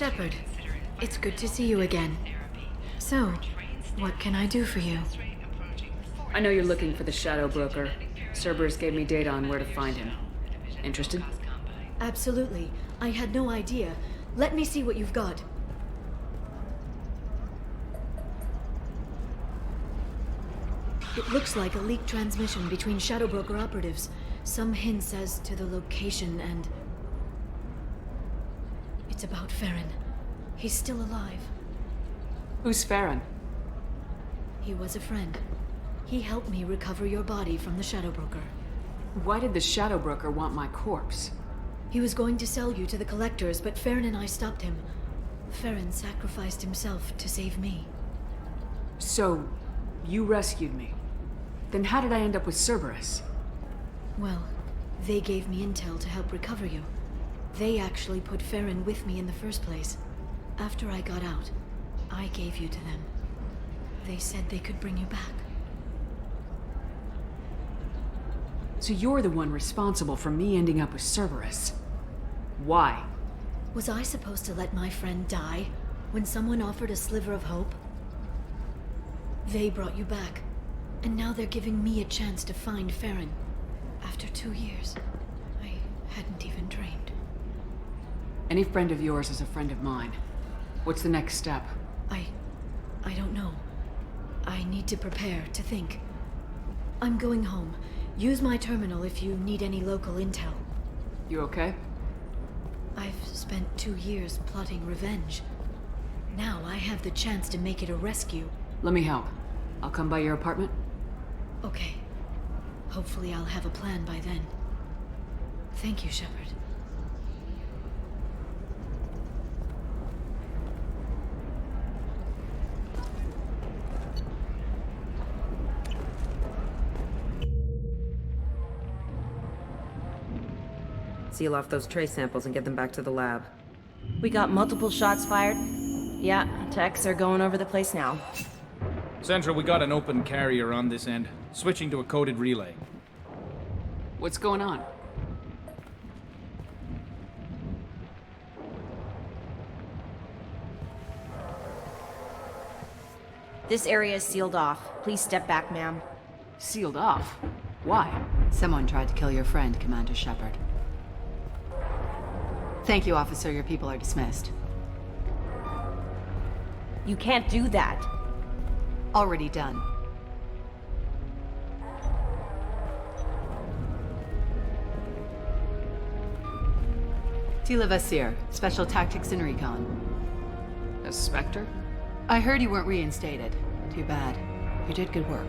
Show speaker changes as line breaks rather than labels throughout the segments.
Shepard, it's good to see you again. So, what can I do for you?
I know you're looking for the Shadow Broker. Cerberus gave me data on where to find him. Interested?
Absolutely. I had no idea. Let me see what you've got. It looks like a leaked transmission between Shadow Broker operatives. Some hints as to the location and... It's about Farron. He's still alive.
Who's Farron?
He was a friend. He helped me recover your body from the Shadow Broker.
Why did the Shadow Broker want my corpse?
He was going to sell you to the Collectors, but Farron and I stopped him. Farron sacrificed himself to save me.
So, you rescued me. Then how did I end up with Cerberus?
Well, they gave me intel to help recover you. They actually put Farron with me in the first place. After I got out, I gave you to them. They said they could bring you back.
So you're the one responsible for me ending up with Cerberus. Why?
Was I supposed to let my friend die when someone offered a sliver of hope? They brought you back, and now they're giving me a chance to find Farron. After 2 years, I hadn't even dreamed.
Any friend of yours is a friend of mine. What's the next step?
I don't know. I need to prepare, to think. I'm going home. Use my terminal if you need any local intel.
You okay?
I've spent 2 years plotting revenge. Now I have the chance to make it a rescue.
Let me help. I'll come by your apartment.
Okay. Hopefully I'll have a plan by then. Thank you, Shepard.
Seal off those trace samples and get them back to the lab.
We got multiple shots fired. Yeah, techs are going over the place now.
Central, we got an open carrier on this end. Switching to a coded relay.
What's going on?
This area is sealed off. Please step back, ma'am.
Sealed off? Why?
Someone tried to kill your friend, Commander Shepard. Thank you, officer. Your people are dismissed.
You can't do that.
Already done. Tila Vasir, Special Tactics and Recon.
A Spectre?
I heard you weren't reinstated. Too bad. You did good work.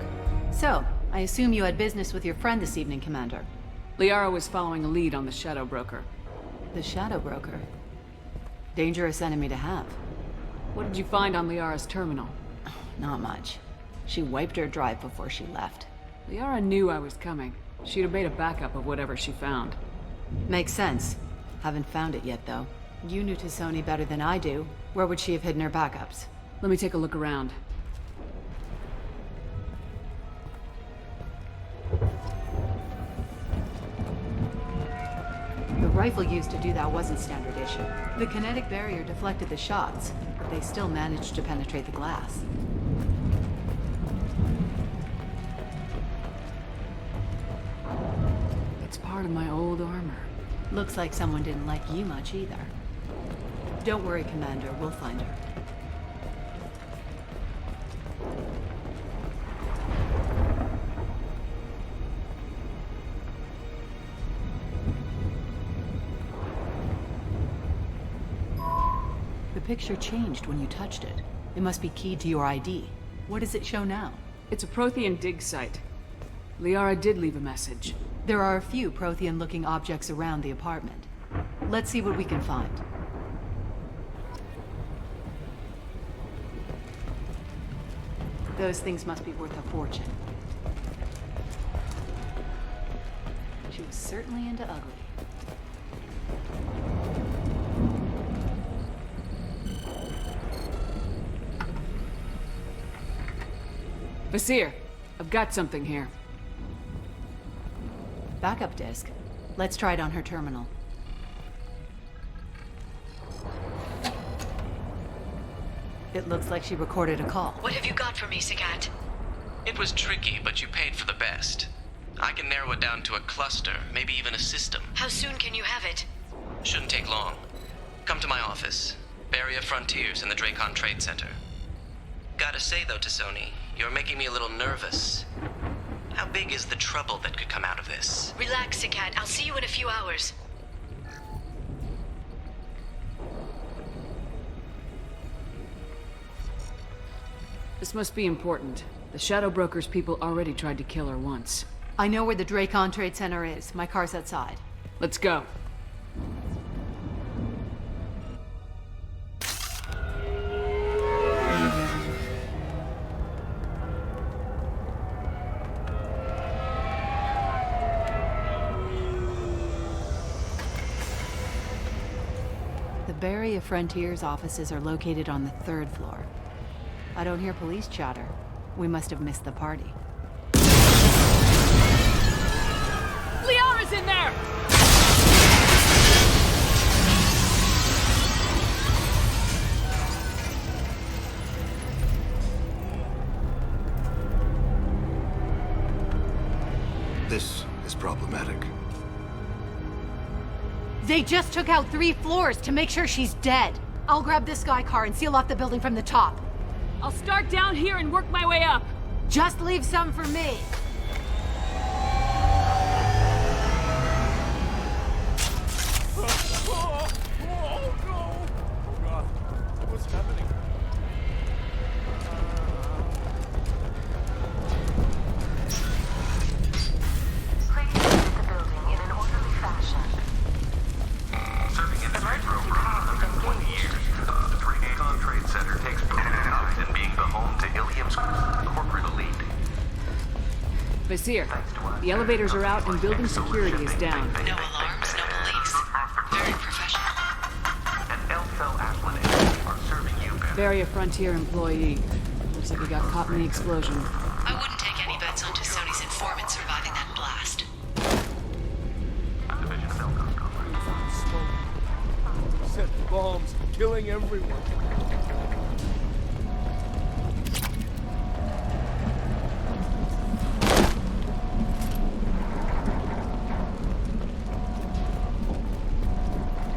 So, I assume you had business with your friend this evening, Commander.
Liara was following a lead on the Shadow Broker.
The Shadow Broker. Dangerous enemy to have.
What did you find on Liara's terminal?
Not much. She wiped her drive before she left.
Liara knew I was coming. She'd have made a backup of whatever she found.
Makes sense. Haven't found it yet, though. You knew T'Soni better than I do. Where would she have hidden her backups?
Let me take a look around.
The rifle used to do that wasn't standard issue. The kinetic barrier deflected the shots, but they still managed to penetrate the glass.
It's part of my old armor.
Looks like someone didn't like you much either. Don't worry, Commander. We'll find her. The picture changed when you touched it. It must be keyed to your ID. What does it show now?
It's a Prothean dig site. Liara did leave a message.
There are a few Prothean-looking objects around the apartment. Let's see what we can find. Those things must be worth a fortune. She was certainly into ugly.
Vasir, I've got something here.
Backup disk. Let's try it on her terminal. It looks like she recorded a call.
What have you got for me, Sagat?
It was tricky, but you paid for the best. I can narrow it down to a cluster, maybe even a system.
How soon can you have it?
Shouldn't take long. Come to my office. Barrier Frontiers in the Dracon Trade Center. Gotta say though, Tassoni, you're making me a little nervous. How big is the trouble that could come out of this?
Relax, Sagat. I'll see you in a few hours.
This must be important. The Shadow Broker's people already tried to kill her once.
I know where the Dracon Trade Center is. My car's outside.
Let's go.
The Barrier Frontiers offices are located on the 3rd floor. I don't hear police chatter. We must have missed the party.
Liara's in there!
This is problematic.
They just took out 3 floors to make sure she's dead. I'll grab this guy car and seal off the building from the top.
I'll start down here and work my way up.
Just leave some for me.
What's happening?
Please exit the building in an orderly fashion.
Serving industry for over 120 years, the Dracon Trade Center takes pride in being the home to Ilium's corporate elite.
Vizier, the elevators are out and building security is down.
No alarms, no police. Very professional.
And Elfel Aslan are serving you better.
Barrier Frontier employee. Looks like he got caught in the explosion.
I wouldn't take any bets on Tassoni's informant surviving that blast.
Division of Elfel Commerce.
Set bombs, killing everyone.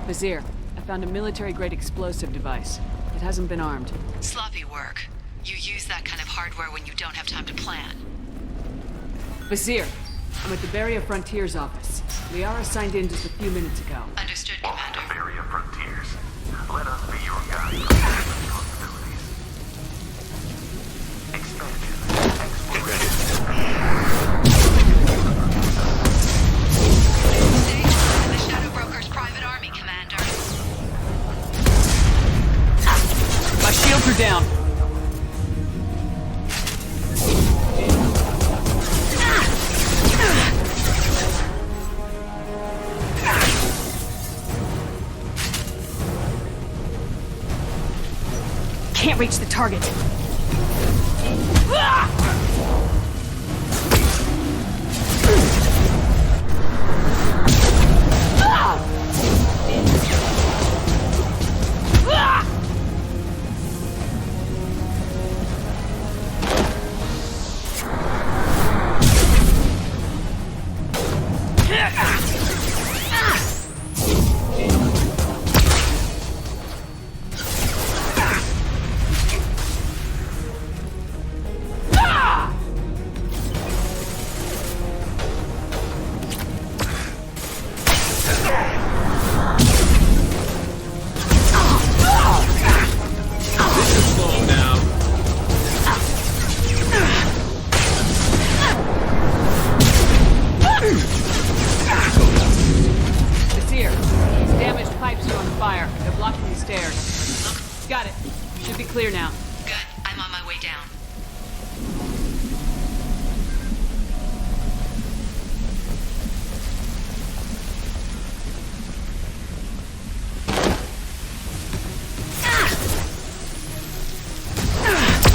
Vizier, I found a military-grade explosive device. It hasn't been armed.
Sloppy work. You use that kind of hardware when you don't have time to plan.
Vizier, I'm at the Barrier Frontiers office. Liara signed in just a few minutes ago.
Understood, Commander.
Barrier Frontiers. Let us be your guide to responsibilities. Expansion.
Get ready.
Stage 1 in the Shadow Broker's private army, Commander.
My shields are down. Can't reach the target. Vizier, these damaged pipes are on fire. They're blocking the stairs. Got it. Should be clear now.
Good. I'm on my way down.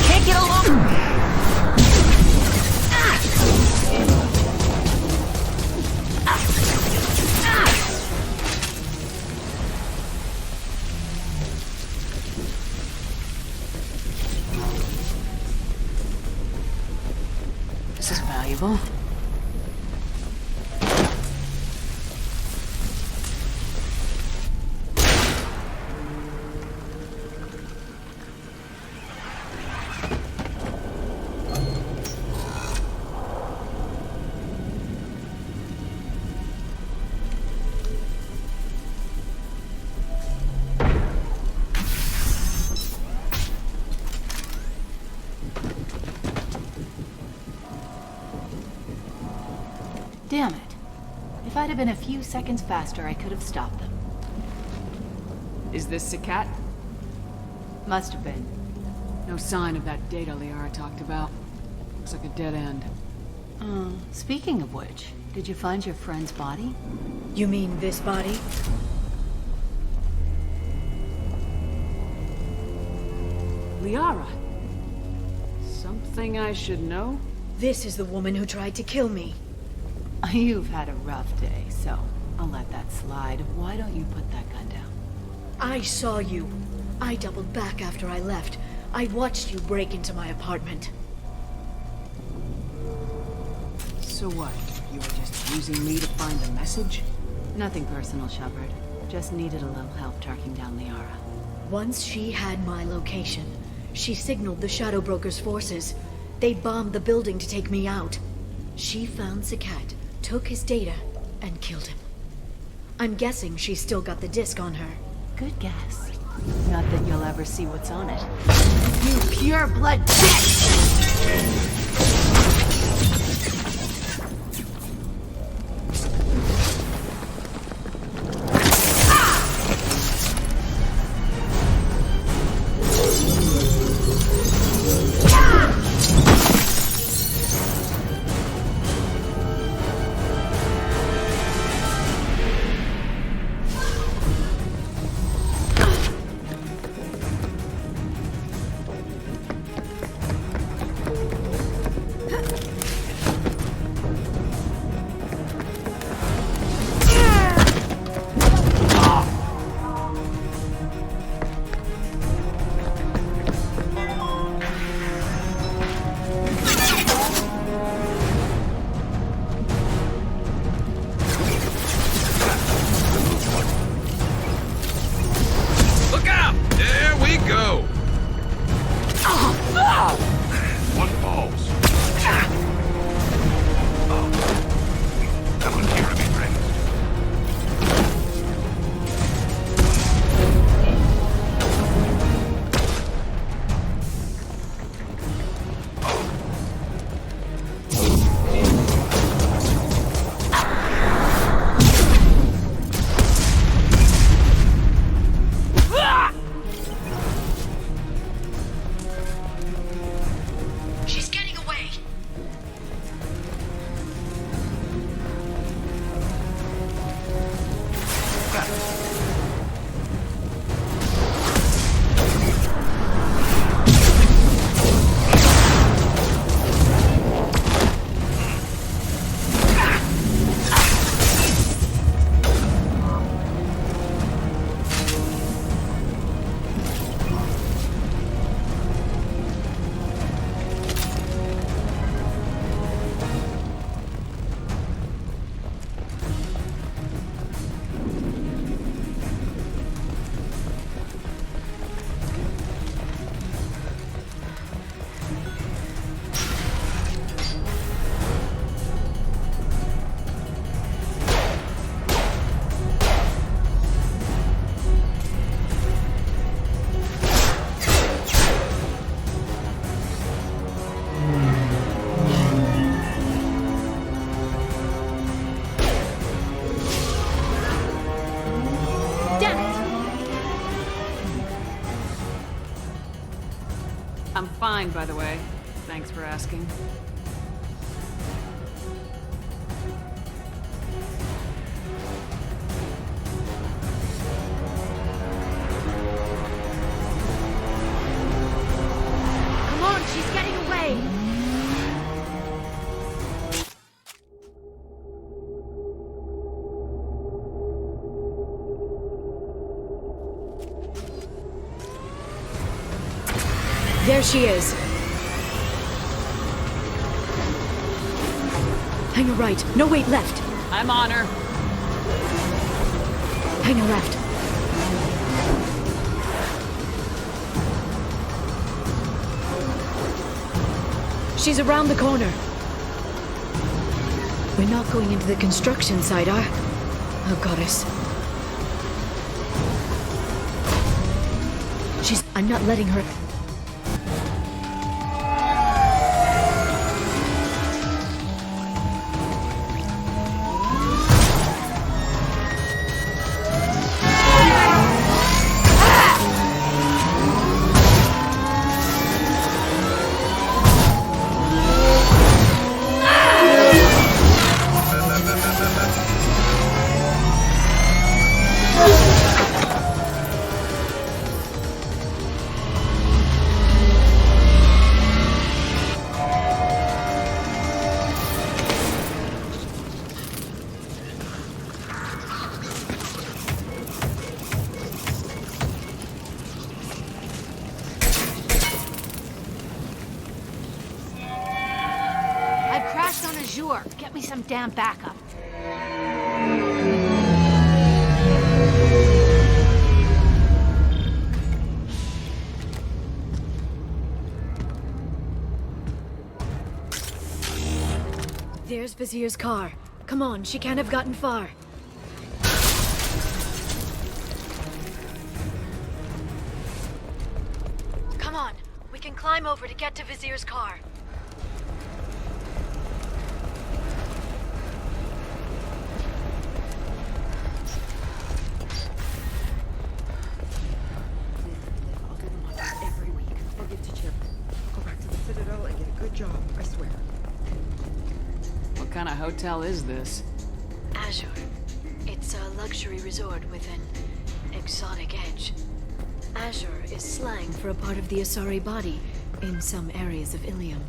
Can't get along.
valuable. Damn it. If I'd have been a few seconds faster, I could have stopped them.
Is this Sakat?
Must have been.
No sign of that data Liara talked about. Looks like a dead end.
Speaking of which, did you find your friend's body?
You mean this body?
Liara? Something I should know?
This is the woman who tried to kill me.
You've had a rough day, so I'll let that slide. Why don't you put that gun down?
I saw you. I doubled back after I left. I watched you break into my apartment.
So what? You were just using me to find the message?
Nothing personal, Shepard. Just needed a little help tracking down Liara.
Once she had my location, she signaled the Shadow Broker's forces. They bombed the building to take me out. She found Sakat, took his data, and killed him. I'm guessing she's still got the disc on her.
Good guess. Not that you'll ever see what's on it. You pure blood bitch!
I'm fine, by the way. Thanks for asking.
Come on, she's getting away! There she is. Hang a right. No, wait, left.
I'm on her.
Hang a left. She's around the corner. We're not going into the construction site, are? Oh, goddess. I'm not letting her...
Get me some damn backup.
There's Vizier's car. Come on, she can't have gotten far. Come on, we can climb over to get to Vizier's car.
What kind of hotel is this?
Azure. It's a luxury resort with an exotic edge. Azure is slang for a part of the Asari body in some areas of Ilium.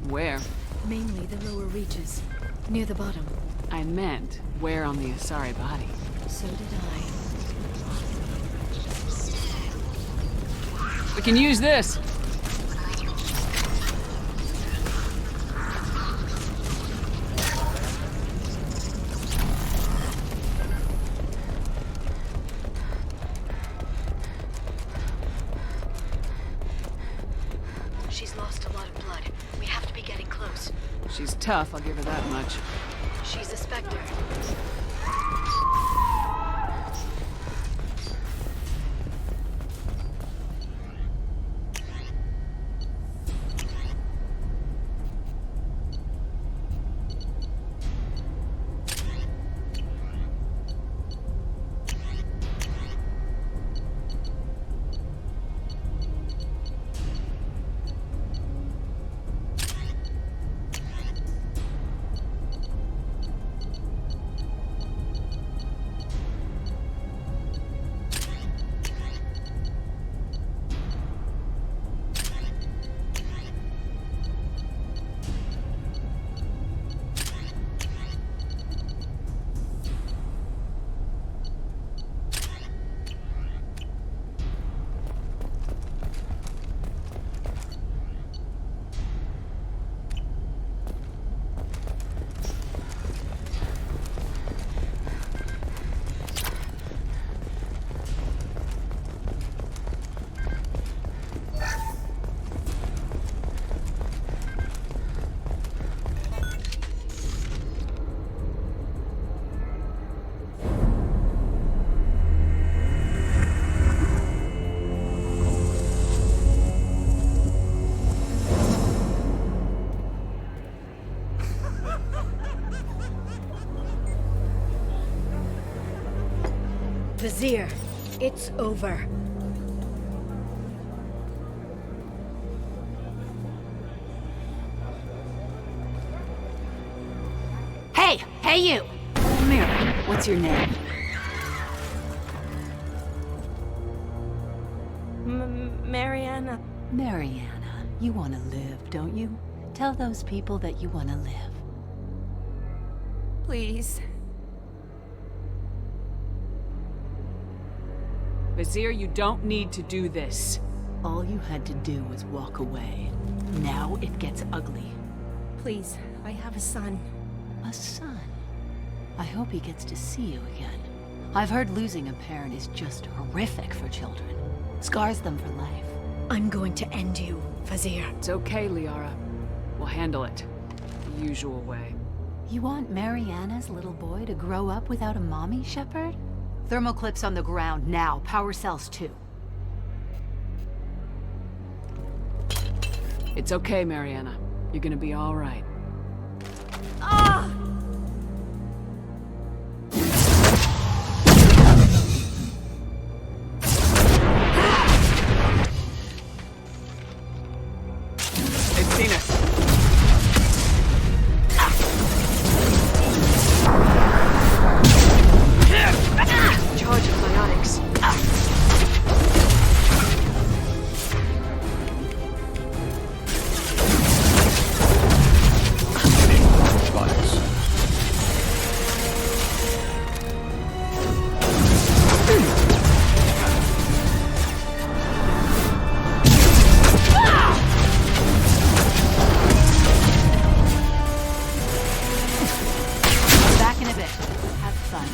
Where?
Mainly the lower reaches, near the bottom.
I meant, where on the Asari body?
So did I.
We can use this!
She's lost a lot of blood. We have to be getting close.
She's tough, I'll give her that much.
She's a Spectre. Vizier, it's over.
Hey! Hey, you!
Come here. What's your name?
Mariana.
Mariana, you want to live, don't you? Tell those people that you want to live.
Please.
Vizier, you don't need to do this.
All you had to do was walk away. Now it gets ugly.
Please. I have a son.
a son. I hope he gets to see you again. I've heard losing a parent is just horrific for children. Scars them for life.
I'm going to end you, Fazir.
It's okay, Liara. We'll handle it. The usual way.
You want Mariana's little boy to grow up without a mommy, Shepard? Thermal clips on the ground now. Power cells too.
It's okay, Mariana. You're gonna be all right.
Ah!
They've seen us.
Charge of biotics.
Back in a bit. Have fun.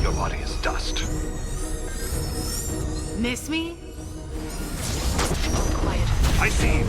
Your body is dust.
Miss me?
Quiet.
I see you.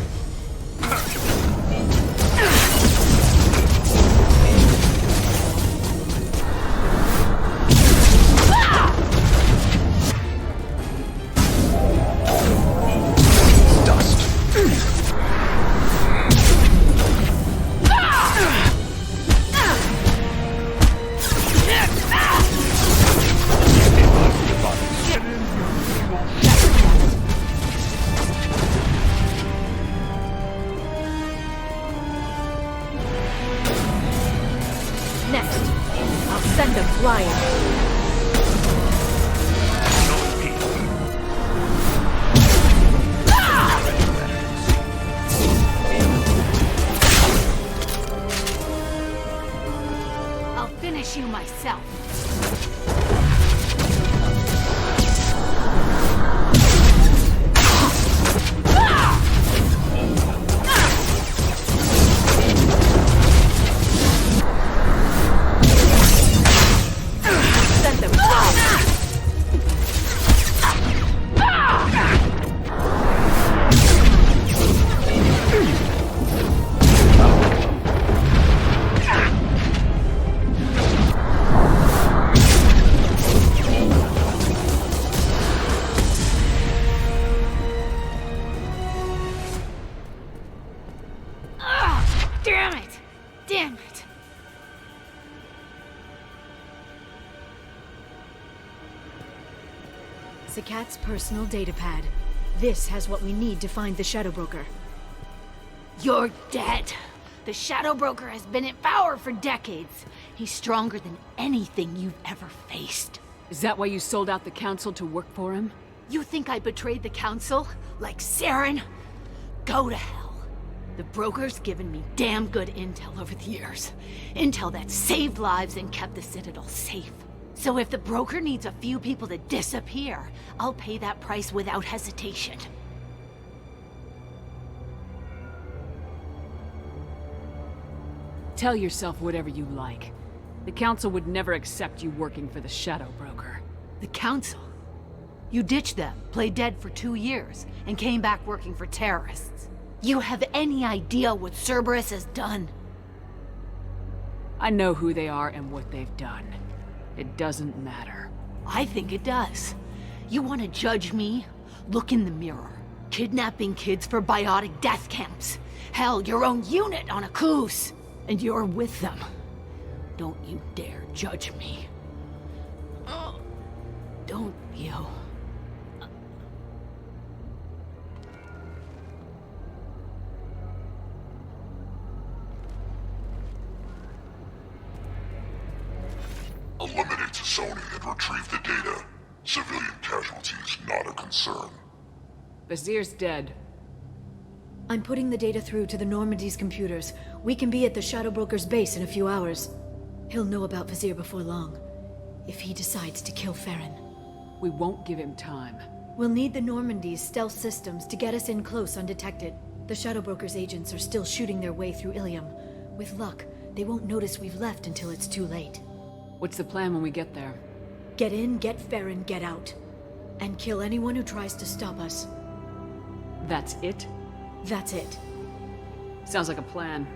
Next, I'll send them flying.
I'll finish you myself.
Send them flying.
Damn it! Damn it!
Zakat's personal data pad. This has what we need to find the Shadow Broker.
You're dead. The Shadow Broker has been in power for decades. He's stronger than anything you've ever faced.
Is that why you sold out the Council to work for him?
You think I betrayed the Council? Like Saren? Go to hell. The Broker's given me damn good intel over the years. Intel that saved lives and kept the Citadel safe. So if the Broker needs a few people to disappear, I'll pay that price without hesitation.
Tell yourself whatever you like. The Council would never accept you working for the Shadow Broker.
The Council? You ditched them, played dead for 2 years, and came back working for terrorists. You have any idea what Cerberus has done?
I know who they are and what they've done. It doesn't matter.
I think it does. You want to judge me? Look in the mirror. Kidnapping kids for biotic death camps. Hell, your own unit on a cruise. And you're with them. Don't you dare judge me. Don't you?
Eliminate Sony and retrieve the data. Civilian casualties not a concern.
Vizier's dead.
I'm putting the data through to the Normandy's computers. We can be at the Shadow Broker's base in a few hours. He'll know about Vizier before long, if he decides to kill Farron.
We won't give him time.
We'll need the Normandy's stealth systems to get us in close undetected. The Shadow Broker's agents are still shooting their way through Ilium. With luck, they won't notice we've left until it's too late.
What's the plan when we get there?
Get in, get Farron, get out. And kill anyone who tries to stop us.
That's it?
That's it.
Sounds like a plan.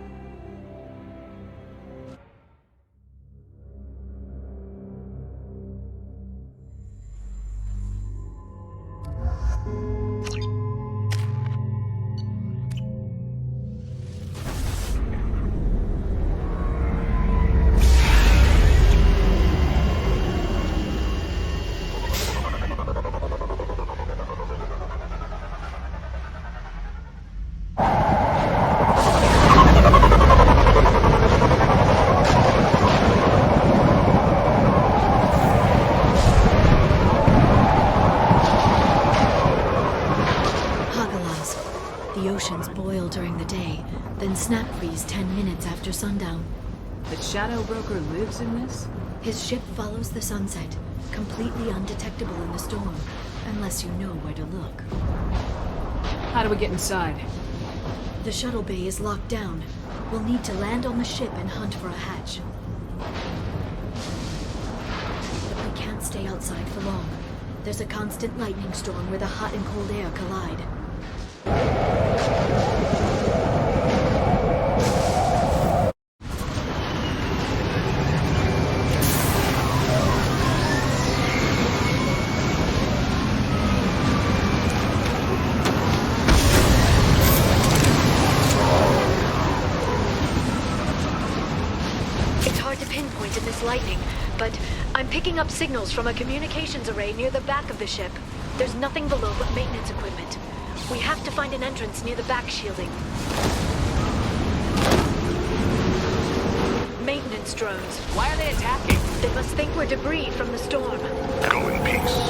Snap freeze 10 minutes after sundown.
The Shadow Broker lives in this?
His ship follows the sunset, completely undetectable in the storm, unless you know where to look.
How do we get inside?
The shuttle bay is locked down. We'll need to land on the ship and hunt for a hatch. But we can't stay outside for long. There's a constant lightning storm where the hot and cold air collide. Lightning, but I'm picking up signals from a communications array near the back of the ship. There's nothing below but maintenance equipment. We have to find an entrance near the back shielding. Maintenance drones.
Why are they attacking?
They must think we're debris from the storm.
Go in peace.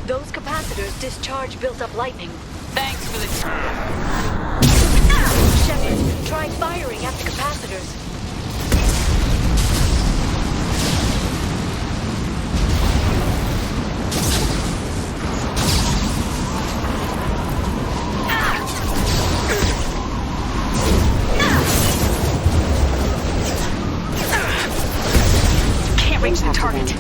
Those capacitors discharge built-up lightning.
Thanks for the...
Shepard, try firing at the capacitors.
Can't reach the target.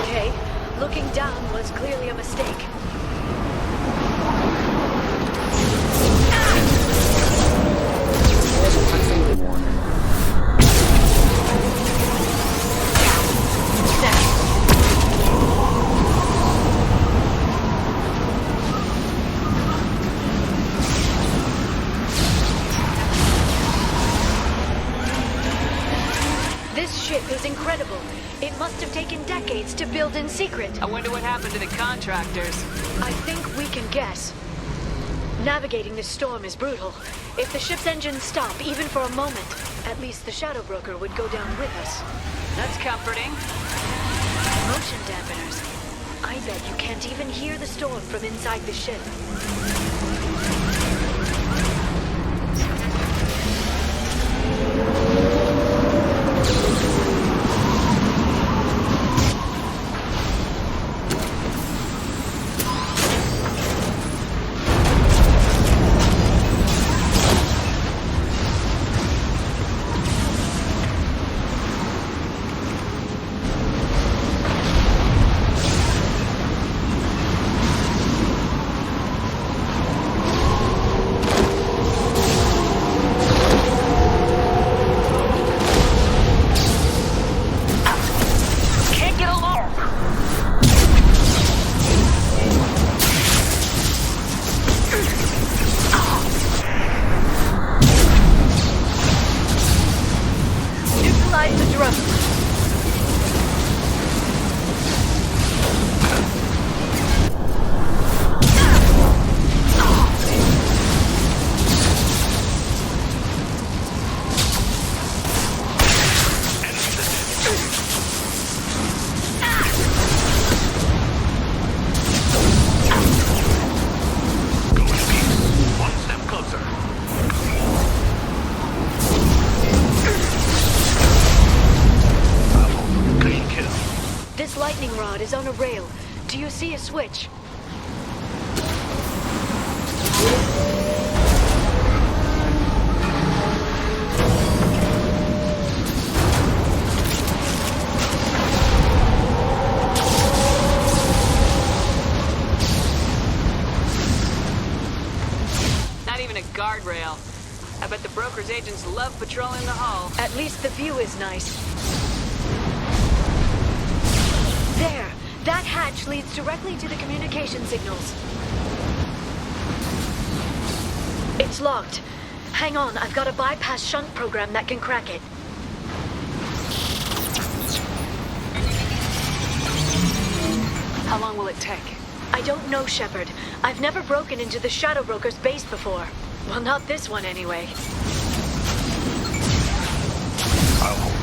Okay, looking down was clearly a mistake. is incredible. It must have taken decades to build in secret.
I wonder what happened to the contractors.
I think we can guess. Navigating this storm is brutal. If the ship's engines stop, even for a moment, at least the Shadow Broker would go down with us.
That's comforting.
Motion dampeners. I bet you can't even hear the storm from inside the ship. Is on a rail. Do you see a switch?
Not even a guardrail. I bet the broker's agents love patrolling the hull.
At least the view is nice. There! That hatch leads directly to the communication signals. It's locked. Hang on, I've got a bypass shunt program that can crack it.
How long will it take?
I don't know, Shepard. I've never broken into the Shadow Broker's base before. Well, not this one anyway.
I'll hold them.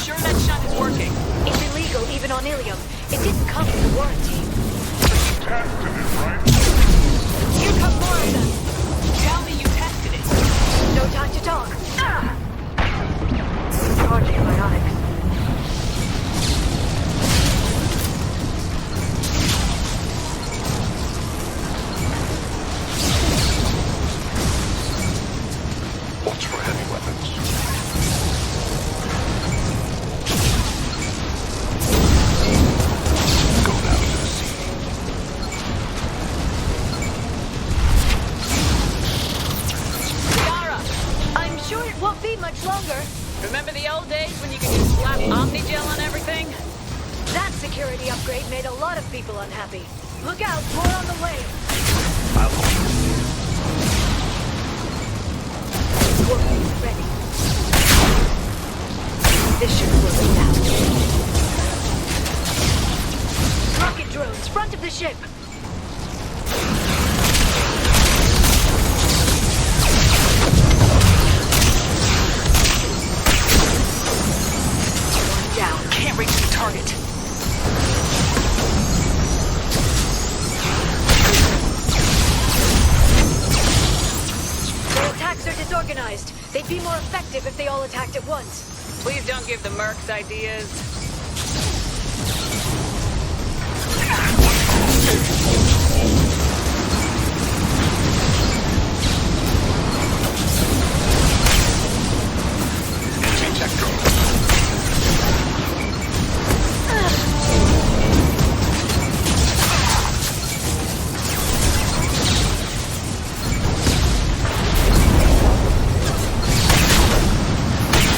Sure that shunt is working?
It's illegal even on Ilium. It didn't come with a warranty.
Tested it, right?
Here come more of them.
Tell me you tested it.
No time to talk. Charging biotics.
What's for heavy weapons? Go down to the sea.
Yara!
I'm sure it won't be much longer.
Remember the old days when you could just slap Omnigel on everything?
That security upgrade made a lot of people unhappy. Look out, more on the way.
I'll hold them.
Warplane's ready. This should slow them down. Rocket drones, front of the ship. One down.
Can't reach the target.
Their attacks are disorganized. They'd be more effective if they all attacked at once.
Please don't give the mercs ideas.
Enemy tech drone.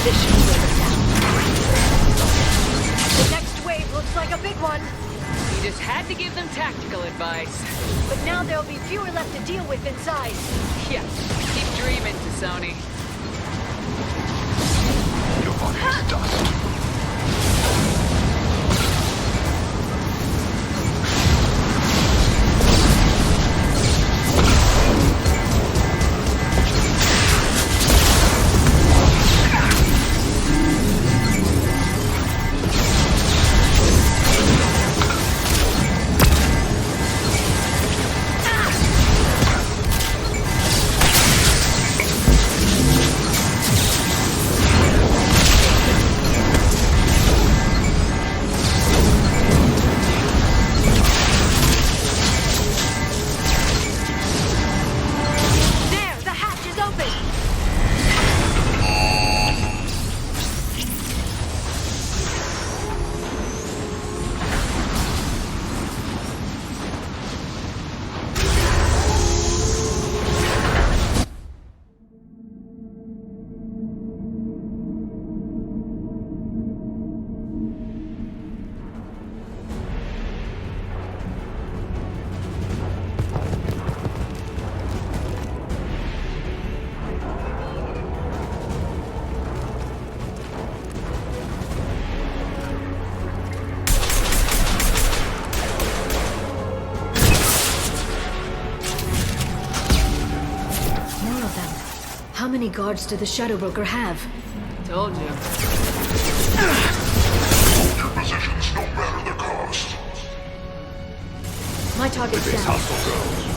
This should slow them down. The next wave looks like a big one.
You just had to give them tactical advice.
But now there'll be fewer left to deal with inside.
Yeah, keep dreaming, Sony.
is dust.
How many guards do the Shadow Broker have?
Told you.
Hold your positions no matter the cost.
My target's
Base
down.
hostile goes.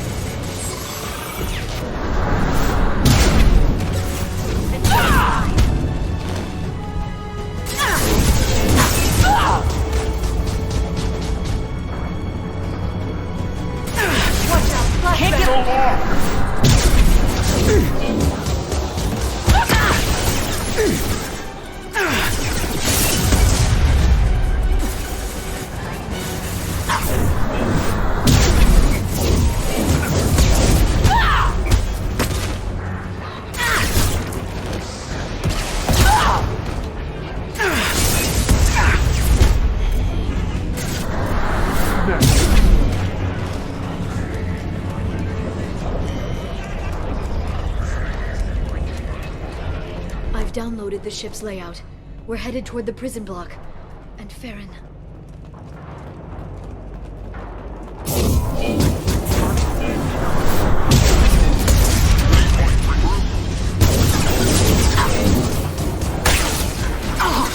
I've downloaded the ship's layout. We're headed toward the prison block. And Farron.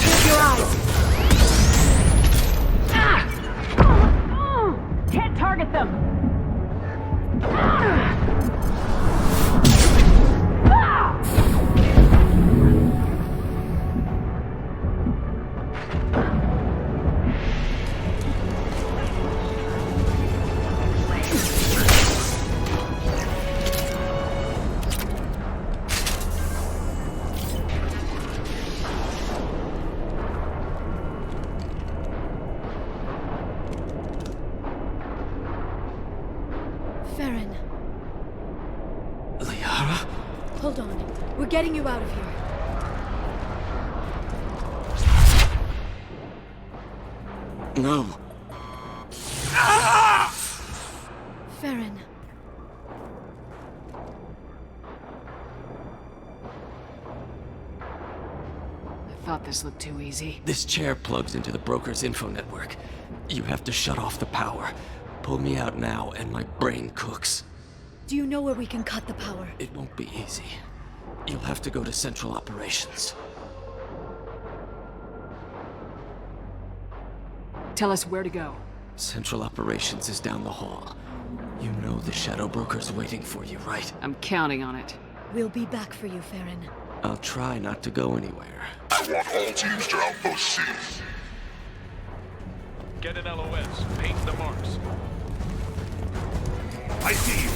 Keep your eyes. Can't target them.
Farron.
Liara?
Hold on. We're getting you out of here.
No.
Farron.
I thought this looked too easy.
This chair plugs into the broker's info network. You have to shut off the power. Pull me out now, and my brain cooks.
Do you know where we can cut the power?
It won't be easy. You'll have to go to Central Operations.
Tell us where to go.
Central Operations is down the hall. You know the Shadow Broker's waiting for you, right?
I'm counting on it.
We'll be back for you, Farron.
I'll try not to go anywhere.
I want all teams to Outpost C.
Get an LOS. Paint the marks.
I see you.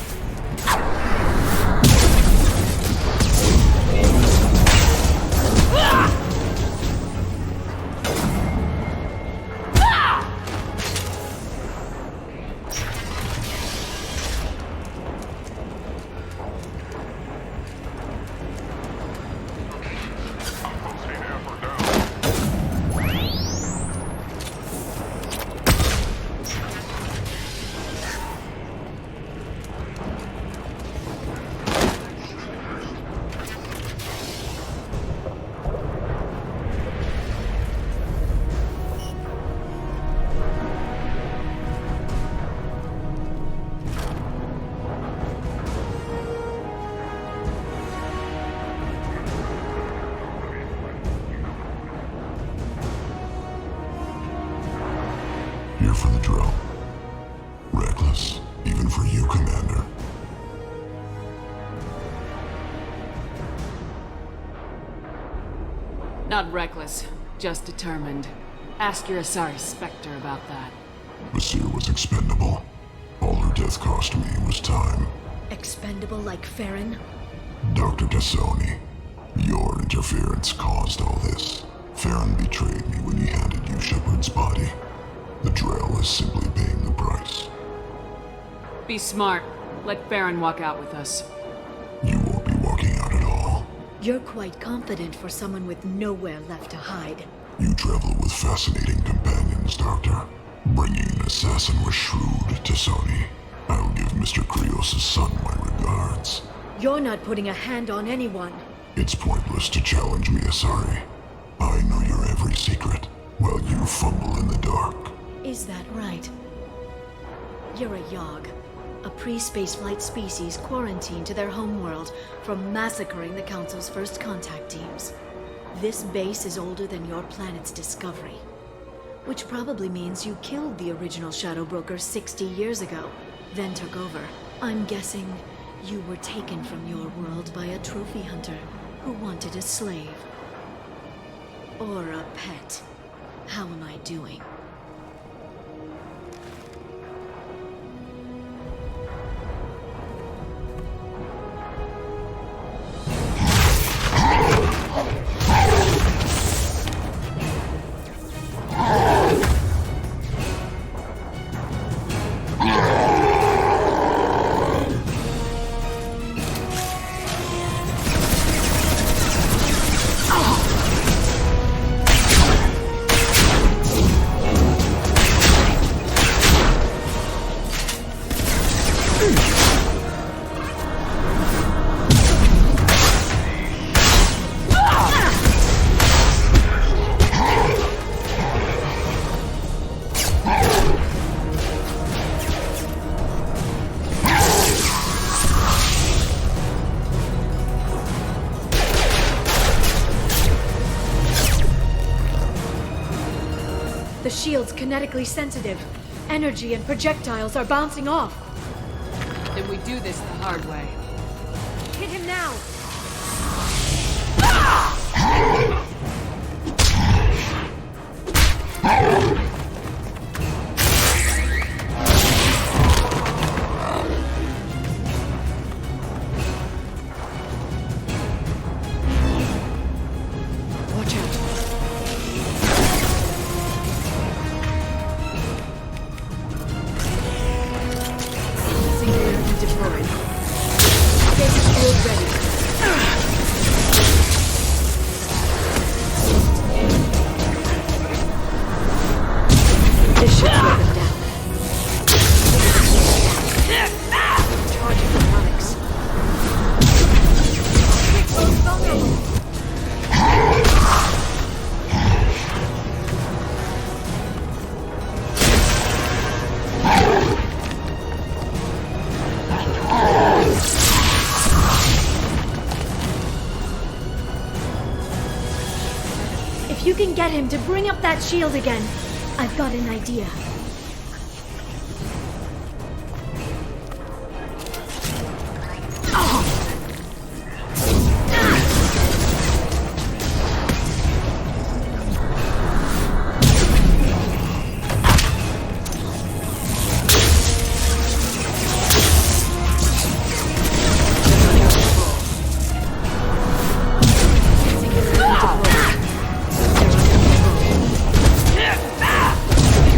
the drill. Reckless, even for you, Commander.
Not reckless, just determined. Ask your Asari Spectre about that.
Basir was expendable. All her death cost me was time.
Expendable like Farron?
Dr. Tassoni, your interference caused all this. Farron betrayed me when he handed you Shepard's body. The Drell is simply paying the price.
Be smart. Let Farron walk out with us.
You won't be walking out at all.
You're quite confident for someone with nowhere left to hide.
You travel with fascinating companions, Doctor. Bringing an assassin was shrewd, Tassoni. I'll give Mr. Krios' son my regards.
You're not putting a hand on anyone.
It's pointless to challenge me, Asari. I know your every secret, while you fumble in the dark.
Is that right? You're a Yogg, a pre-spaceflight species quarantined to their homeworld from massacring the Council's first contact teams. This base is older than your planet's discovery, which probably means you killed the original Shadow Broker 60 years ago, then took over. I'm guessing you were taken from your world by a trophy hunter who wanted a slave. Or a pet. How am I doing? The shield's kinetically sensitive. Energy and projectiles are bouncing off.
Then we do this the hard way.
Hit him now! Watch out. Singularity deployed. Base shield ready. This should slow them down. Charging harmonics. Vulnerable. If you can get him to bring up that shield again, I've got an idea.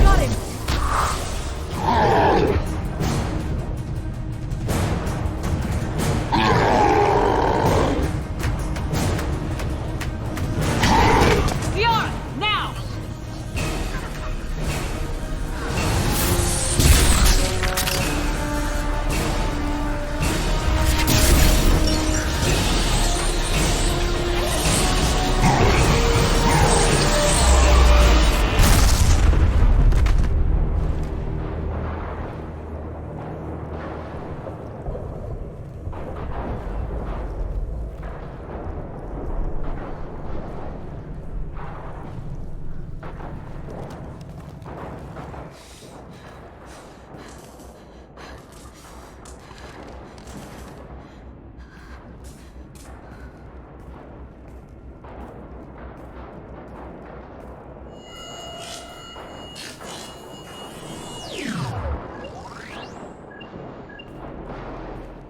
Got him!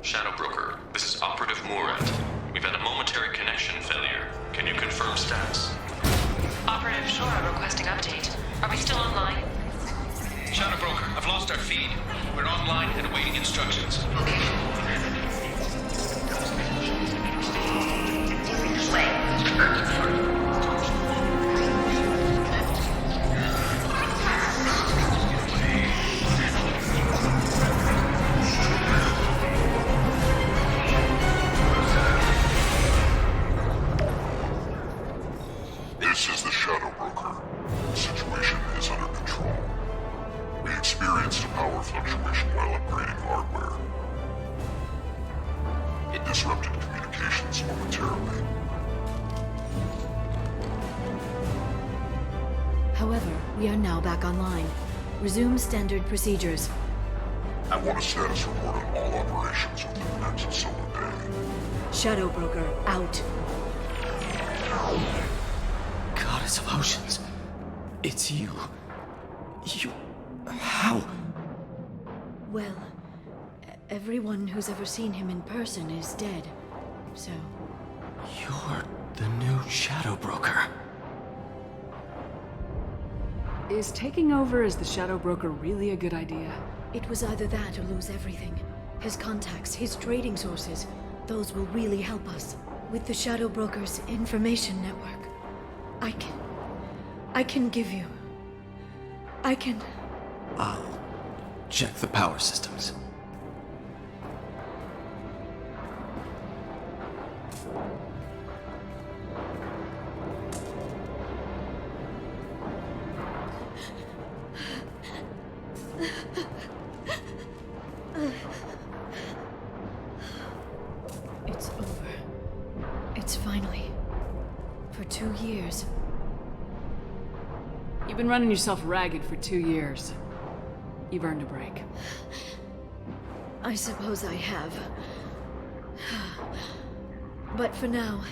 Shadow Broker, this is Operative Murat. We've had a momentary connection failure. Can you confirm status?
Operative Shora requesting update. Are we still online?
Shadow Broker, I've lost our feed. We're online and awaiting instructions.
This is the Shadow Broker. The situation is under control. We experienced a power fluctuation while upgrading hardware. It disrupted communications momentarily.
However, we are now back online. Resume standard procedures.
I want a status report on all operations within the next solar day.
Shadow Broker, out.
Goddess of Oceans. It's you. You... How?
Well, everyone who's ever seen him in person is dead. So,
You're the new Shadow Broker.
Is taking over as the Shadow Broker really a good idea?
it was either that or lose everything. His contacts, his trading sources, those will really help us. With the Shadow Broker's information network, I can give you...
I'll check the power systems.
It's over. It's finally... For 2 years.
You've been running yourself ragged for 2 years. You've earned a break.
I suppose I have. But for now,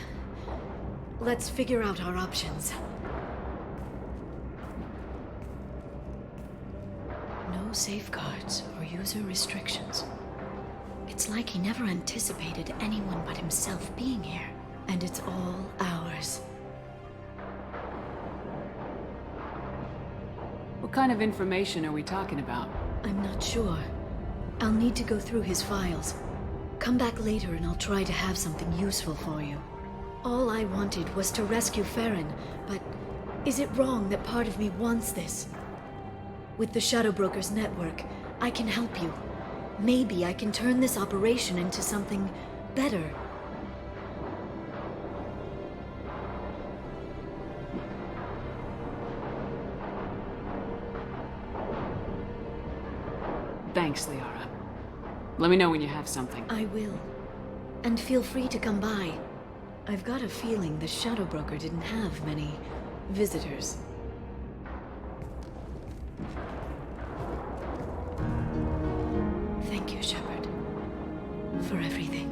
let's figure out our options. No safeguards or user restrictions. It's like he never anticipated anyone but himself being here. And it's all ours.
What kind of information are we talking about?
I'm not sure. I'll need to go through his files. Come back later and I'll try to have something useful for you. All I wanted was to rescue Farron, but is it wrong that part of me wants this? With the Shadow Broker's network, I can help you. Maybe I can turn this operation into something better.
Thanks, Liara. Let me know when you have something.
I will. And feel free to come by. I've got a feeling the Shadow Broker didn't have many visitors. Thank you, Shepard. For everything.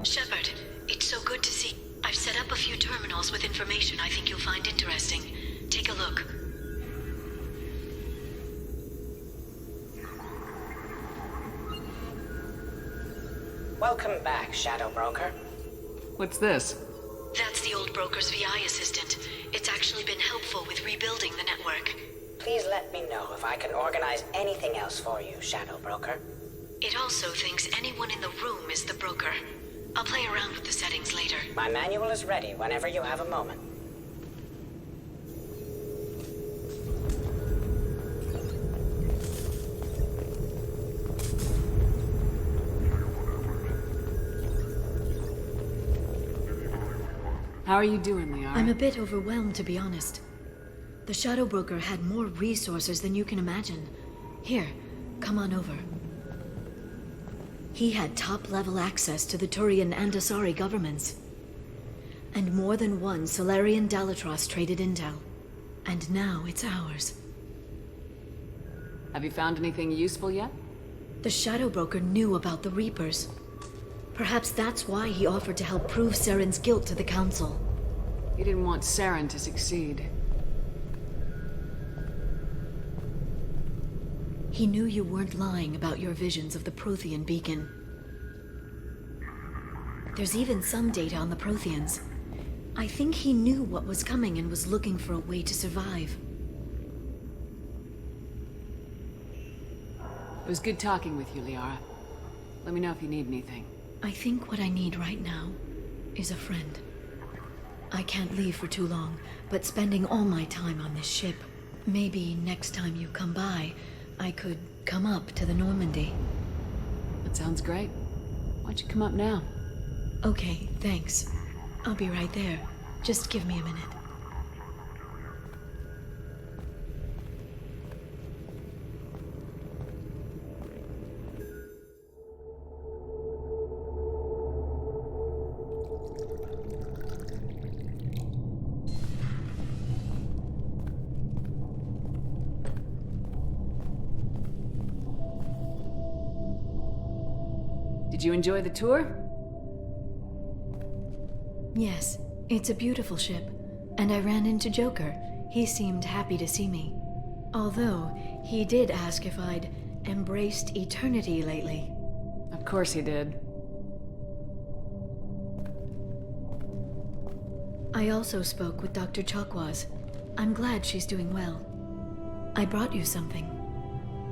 Shepard, it's so good to see. I've set up a few terminals with information I think you'll find interesting. Take a look.
Welcome back, Shadow Broker.
What's this?
That's the old broker's VI assistant. It's actually been helpful with rebuilding the network.
Please let me know if I can organize anything else for you, Shadow Broker.
It also thinks anyone in the room is the broker. I'll play around with the settings later.
My manual is ready whenever you have a moment.
How are you doing, Liara?
I'm a bit overwhelmed, to be honest. The Shadow Broker had more resources than you can imagine. Here, come on over. He had top-level access to the Turian and Asari governments. And more than one Solarian Dalatros traded intel. And now it's ours.
Have you found anything useful yet?
The Shadow Broker knew about the Reapers. Perhaps that's why he offered to help prove Saren's guilt to the Council.
He didn't want Saren to succeed.
He knew you weren't lying about your visions of the Prothean beacon. There's even some data on the Protheans. I think he knew what was coming and was looking for a way to survive.
It was good talking with you, Liara. Let me know if you need anything.
I think what I need right now is a friend. I can't leave for too long, but spending all my time on this ship. Maybe next time you come by, I could come up to the Normandy.
That sounds great. Why don't you come up now?
Okay, thanks. I'll be right there. Just give me a minute.
Did you enjoy the tour?
Yes, it's a beautiful ship. And I ran into Joker. He seemed happy to see me. Although, he did ask if I'd embraced eternity lately.
Of course he did.
I also spoke with Dr. Chakwas. I'm glad she's doing well. I brought you something.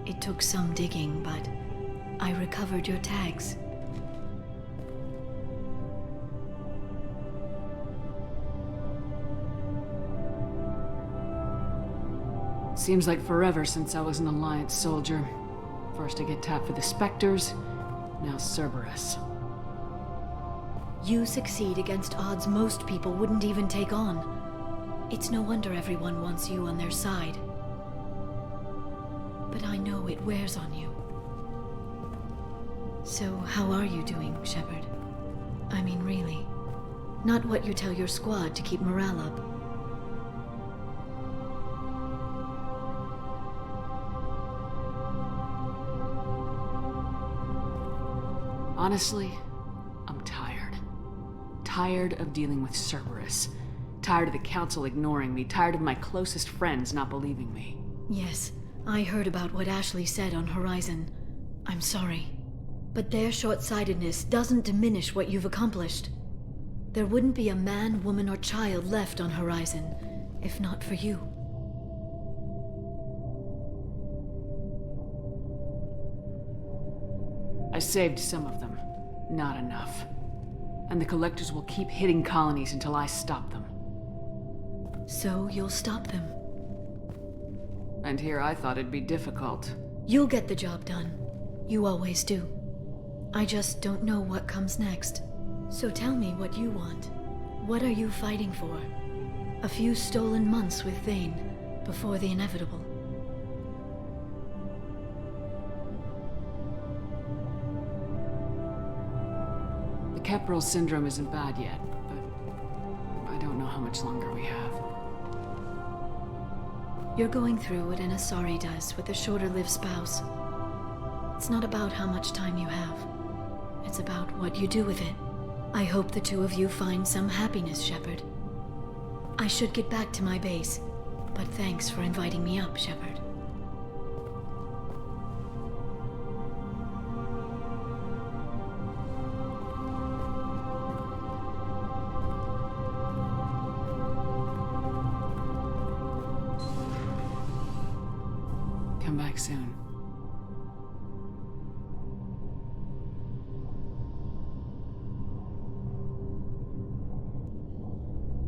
It took some digging, but I recovered your tags.
Seems like forever since I was an Alliance soldier. First I get tapped for the Spectres, now Cerberus.
You succeed against odds most people wouldn't even take on. It's no wonder everyone wants you on their side. But I know it wears on you. So how are you doing, Shepard? I mean, really. Not what you tell your squad to keep morale up.
Honestly, I'm tired. Tired of dealing with Cerberus. Tired of the Council ignoring me. Tired of my closest friends not believing me.
Yes, I heard about what Ashley said on Horizon. I'm sorry. But their short-sightedness doesn't diminish what you've accomplished. There wouldn't be a man, woman, or child left on Horizon, if not for you.
I saved some of them. Not enough. And the Collectors will keep hitting colonies until I stop them.
So you'll stop them?
And here I thought it'd be difficult.
You'll get the job done. You always do. I just don't know what comes next. So tell me what you want. What are you fighting for? A few stolen months with Thane, before the inevitable.
The Caporal syndrome isn't bad yet, but I don't know how much longer we have.
You're going through what an Asari does with a shorter-lived spouse. It's not about how much time you have. It's about what you do with it. I hope the two of you find some happiness, Shepard. I should get back to my base, but thanks for inviting me up, Shepard.
Come back soon.